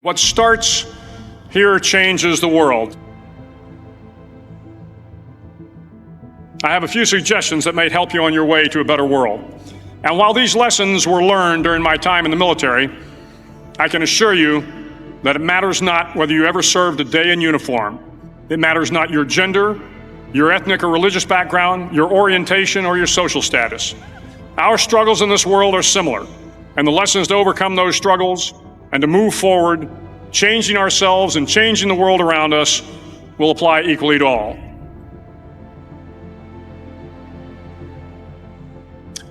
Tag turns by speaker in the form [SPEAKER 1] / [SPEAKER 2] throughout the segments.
[SPEAKER 1] What starts here changes the world. I have a few suggestions that may help you on your way to a better world. And while these lessons were learned during my time in the military, I can assure you that it matters not whether you ever served a day in uniform. It matters not your gender, your ethnic or religious background, your orientation, or your social status. Our struggles in this world are similar, and the lessons to overcome those struggles and to move forward, changing ourselves and changing the world around us, will apply equally to all.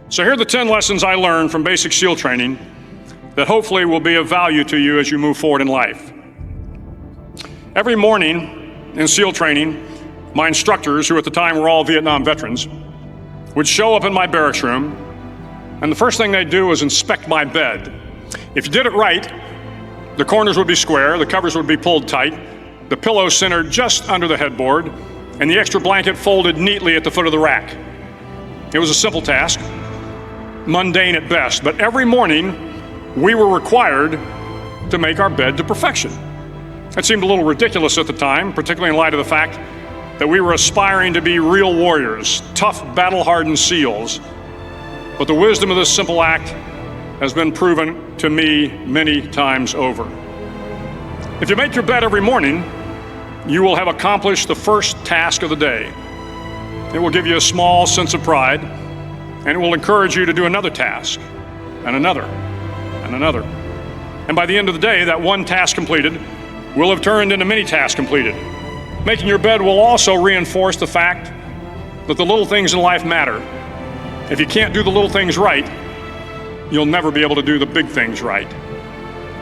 [SPEAKER 1] So here are the 10 lessons I learned from basic SEAL training that hopefully will be of value to you as you move forward in life. Every morning in SEAL training, my instructors, who at the time were all Vietnam veterans, would show up in my barracks room, and the first thing they'd do was inspect my bed. If you did it right, the corners would be square, the covers would be pulled tight, the pillow centered just under the headboard, and the extra blanket folded neatly at the foot of the rack. It was a simple task, mundane at best, but every morning we were required to make our bed to perfection. It seemed a little ridiculous at the time, particularly in light of the fact that we were aspiring to be real warriors, tough, battle-hardened SEALs. But the wisdom of this simple act has been proven to me many times over. If you make your bed every morning, you will have accomplished the first task of the day. It will give you a small sense of pride, and it will encourage you to do another task, and another, and another. And by the end of the day, that one task completed will have turned into many tasks completed. Making your bed will also reinforce the fact that the little things in life matter. If you can't do the little things right, you'll never be able to do the big things right.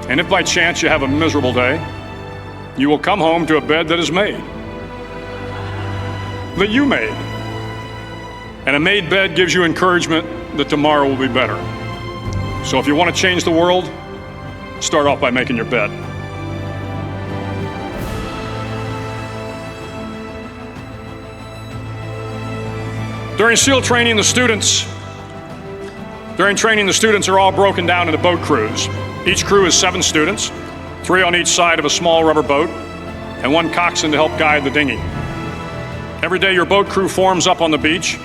[SPEAKER 1] And if by chance you have a miserable day, you will come home to a bed that is made, that you made. And a made bed gives you encouragement that tomorrow will be better. So if you want to change the world, start off by making your bed. During SEAL training, the students are all broken down into boat crews. Each crew is 7 students, 3 on each side of a small rubber boat, and 1 coxswain to help guide the dinghy. Every day your boat crew forms up on the beach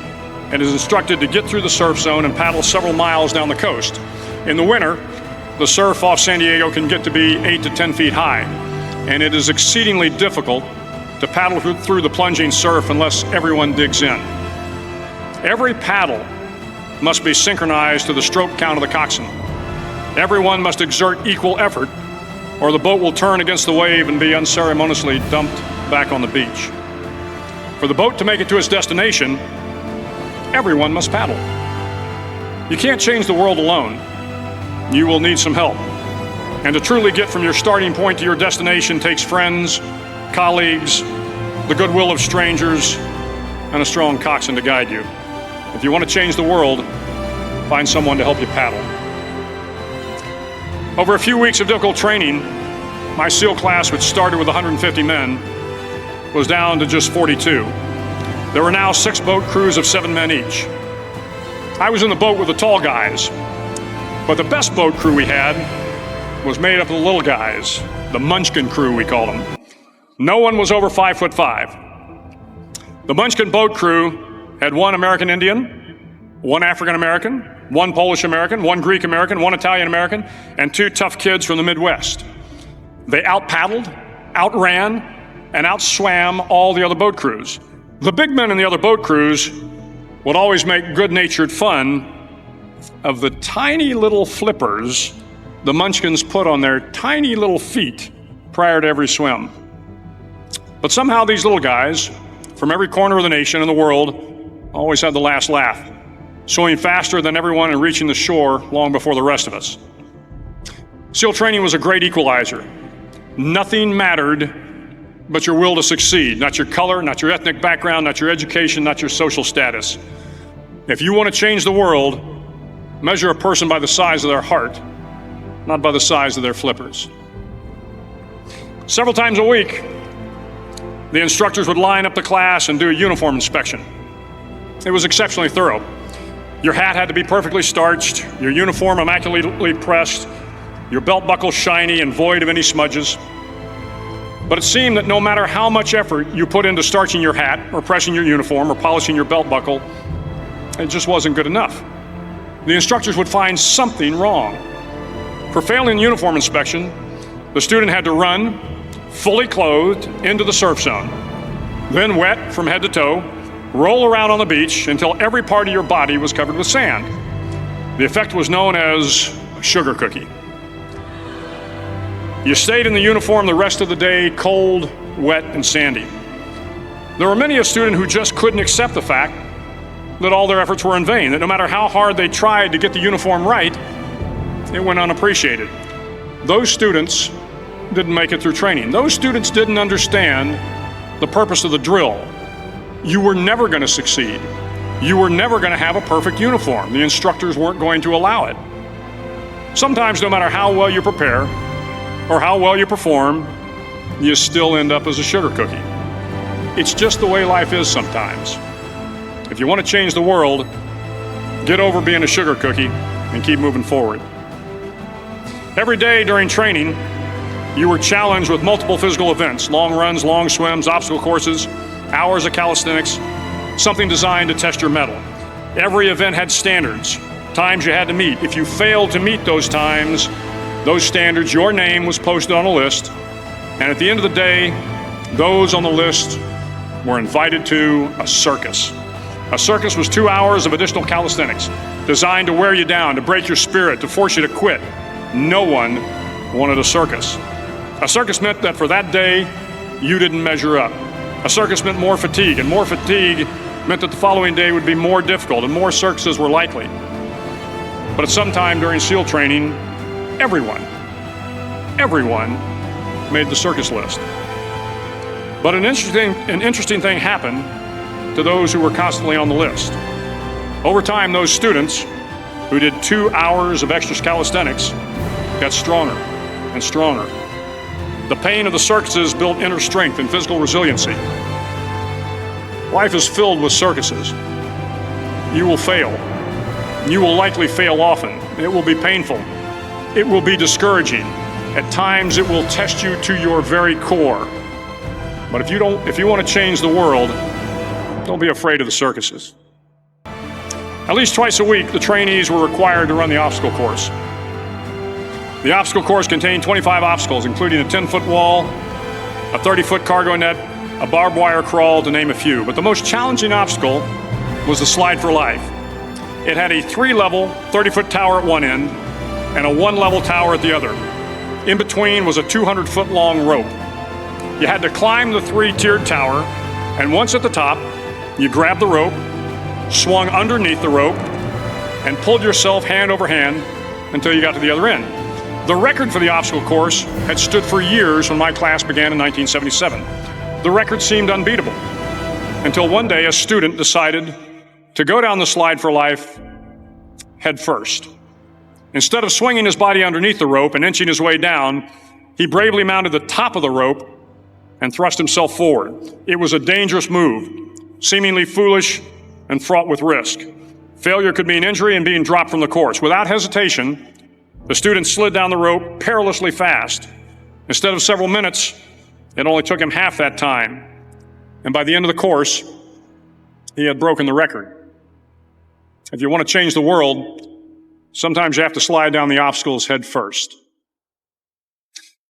[SPEAKER 1] and is instructed to get through the surf zone and paddle several miles down the coast. In the winter, the surf off San Diego can get to be 8 to 10 feet high, and it is exceedingly difficult to paddle through the plunging surf unless everyone digs in. Every paddle must be synchronized to the stroke count of the coxswain. Everyone must exert equal effort, or the boat will turn against the wave and be unceremoniously dumped back on the beach. For the boat to make it to its destination, everyone must paddle. You can't change the world alone. You will need some help. And to truly get from your starting point to your destination takes friends, colleagues, the goodwill of strangers, and a strong coxswain to guide you. If you want to change the world, find someone to help you paddle. Over a few weeks of difficult training, my SEAL class, which started with 150 men, was down to just 42. There were now 6 boat crews of 7 men each. I was in the boat with the tall guys, but the best boat crew we had was made up of the little guys, the Munchkin crew, we called them. No one was over 5'5". The Munchkin boat crew had 1 American Indian, 1 African American, 1 Polish American, 1 Greek American, 1 Italian American, and 2 tough kids from the Midwest. They out-paddled, outran, and outswam all the other boat crews. The big men in the other boat crews would always make good-natured fun of the tiny little flippers the Munchkins put on their tiny little feet prior to every swim. But somehow these little guys from every corner of the nation and the world always had the last laugh, swimming faster than everyone and reaching the shore long before the rest of us. SEAL training was a great equalizer. Nothing mattered but your will to succeed, not your color, not your ethnic background, not your education, not your social status. If you want to change the world, measure a person by the size of their heart, not by the size of their flippers. Several times a week, the instructors would line up the class and do a uniform inspection. It was exceptionally thorough. Your hat had to be perfectly starched, your uniform immaculately pressed, your belt buckle shiny and void of any smudges. But it seemed that no matter how much effort you put into starching your hat or pressing your uniform or polishing your belt buckle, it just wasn't good enough. The instructors would find something wrong. For failing the uniform inspection, the student had to run, fully clothed, into the surf zone. Then wet from head to toe, roll around on the beach until every part of your body was covered with sand. The effect was known as a sugar cookie. You stayed in the uniform the rest of the day, cold, wet, and sandy. There were many a student who just couldn't accept the fact that all their efforts were in vain, that no matter how hard they tried to get the uniform right, it went unappreciated. Those students didn't make it through training. Those students didn't understand the purpose of the drill. You were never going to succeed. You were never going to have a perfect uniform. The instructors weren't going to allow it. Sometimes, no matter how well you prepare or how well you perform, you still end up as a sugar cookie. It's just the way life is sometimes. If you want to change the world, get over being a sugar cookie and keep moving forward. Every day during training, you were challenged with multiple physical events: long runs, long swims, obstacle courses, hours of calisthenics, something designed to test your mettle. Every event had standards, times you had to meet. If you failed to meet those times, those standards, your name was posted on a list, and at the end of the day, those on the list were invited to a circus. A circus was 2 hours of additional calisthenics, designed to wear you down, to break your spirit, to force you to quit. No one wanted a circus. A circus meant that for that day, you didn't measure up. A circus meant more fatigue, and more fatigue meant that the following day would be more difficult, and more circuses were likely. But at some time during SEAL training, everyone made the circus list. But an interesting thing happened to those who were constantly on the list. Over time, those students who did 2 hours of extra calisthenics got stronger and stronger. The pain of the circuses built inner strength and physical resiliency. Life is filled with circuses. You will fail. You will likely fail often. It will be painful. It will be discouraging. At times, it will test you to your very core. But if you want to change the world, don't be afraid of the circuses. At least twice a week, the trainees were required to run the obstacle course. The obstacle course contained 25 obstacles, including a 10-foot wall, a 30-foot cargo net, a barbed wire crawl, to name a few. But the most challenging obstacle was the slide for life. It had a 3-level, 30-foot tower at one end and a 1-level tower at the other. In between was a 200-foot-long rope. You had to climb the 3-tiered tower, and once at the top, you grabbed the rope, swung underneath the rope, and pulled yourself hand over hand until you got to the other end. The record for the obstacle course had stood for years when my class began in 1977. The record seemed unbeatable until one day a student decided to go down the slide for life head first. Instead of swinging his body underneath the rope and inching his way down, he bravely mounted the top of the rope and thrust himself forward. It was a dangerous move, seemingly foolish and fraught with risk. Failure could mean injury and being dropped from the course. Without hesitation, the student slid down the rope perilously fast. Instead of several minutes, it only took him half that time. And by the end of the course, he had broken the record. If you want to change the world, sometimes you have to slide down the obstacles head first.